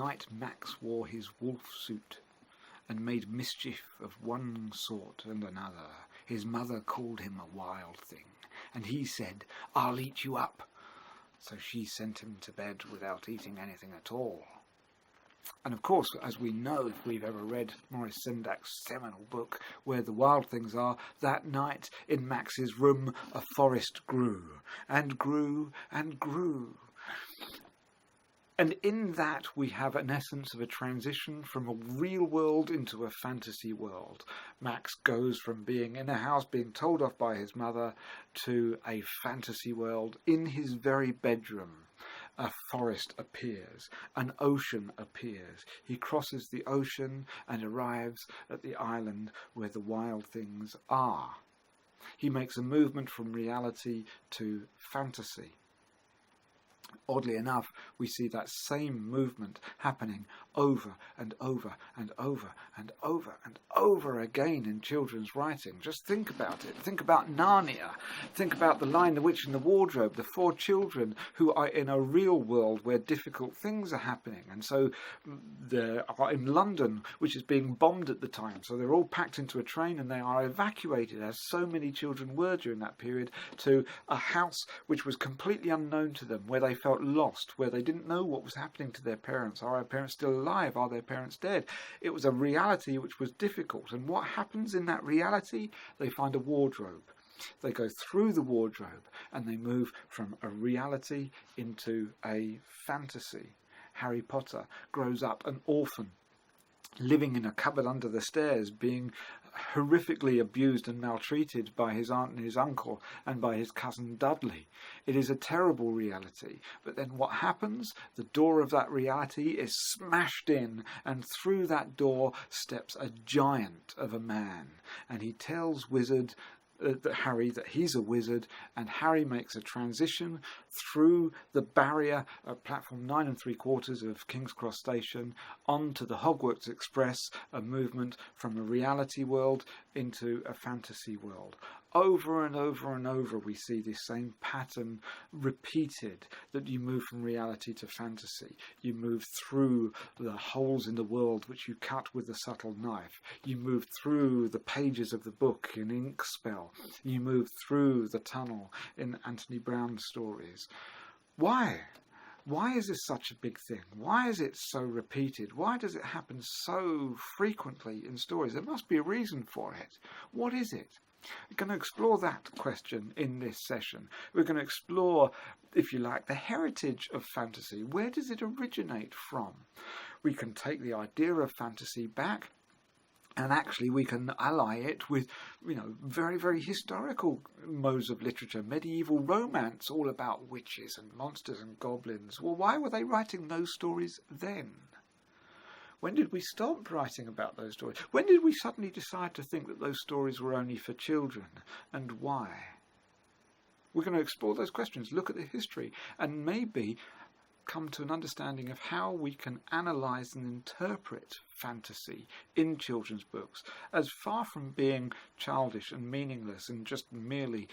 night Max wore his wolf suit and made mischief of one sort and another. His mother called him a wild thing, and he said, "I'll eat you up." So she sent him to bed without eating anything at all. And of course, as we know, if we've ever read Maurice Sendak's seminal book, Where the Wild Things Are, that night in Max's room a forest grew, and grew, and grew. And in that we have an essence of a transition from a real world into a fantasy world. Max goes from being in a house, being told off by his mother, to a fantasy world. In his very bedroom, a forest appears, an ocean appears. He crosses the ocean and arrives at the island where the wild things are. He makes a movement from reality to fantasy. Oddly enough, we see that same movement happening over and over and over and over and over again in children's writing. Just think about it. Think about Narnia. Think about The Lion, the Witch and the Wardrobe, the four children who are in a real world where difficult things are happening. And so they are in London, which is being bombed at the time. So they're all packed into a train and they are evacuated, as so many children were during that period, to a house which was completely unknown to them, where they felt lost, where they didn't know what was happening to their parents. Are our parents still alive? Are their parents dead? It was a reality which was difficult. And what happens in that reality? They find a wardrobe. They go through the wardrobe and they move from a reality into a fantasy. Harry Potter grows up an orphan, living in a cupboard under the stairs, being horrifically abused and maltreated by his aunt and his uncle and by his cousin Dudley. It is a terrible reality. But then what happens? The door of that reality is smashed in, and through that door steps a giant of a man. And he tells Harry that he's a wizard, and Harry makes a transition through the barrier at platform 9 3/4 of King's Cross Station onto the Hogwarts Express, a movement from a reality world into a fantasy world. Over and over and over we see this same pattern repeated, that you move from reality to fantasy. You move through the holes in the world which you cut with a subtle knife. You move through the pages of the book in Inkspell. You move through the tunnel in Anthony Brown's stories. Why? Why is this such a big thing? Why is it so repeated? Why does it happen so frequently in stories? There must be a reason for it. What is it? We're going to explore that question in this session. We're going to explore, if you like, the heritage of fantasy. Where does it originate from? We can take the idea of fantasy back, and actually we can ally it with, very, very historical modes of literature, medieval romance, all about witches and monsters and goblins. Well, why were they writing those stories then? When did we stop writing about those stories? When did we suddenly decide to think that those stories were only for children, and why? We're going to explore those questions, look at the history, and maybe come to an understanding of how we can analyse and interpret fantasy in children's books, as far from being childish and meaningless and just merely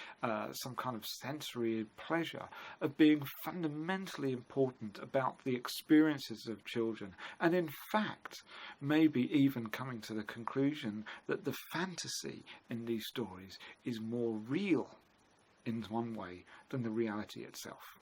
some kind of sensory pleasure, of being fundamentally important about the experiences of children, and in fact maybe even coming to the conclusion that the fantasy in these stories is more real in one way than the reality itself.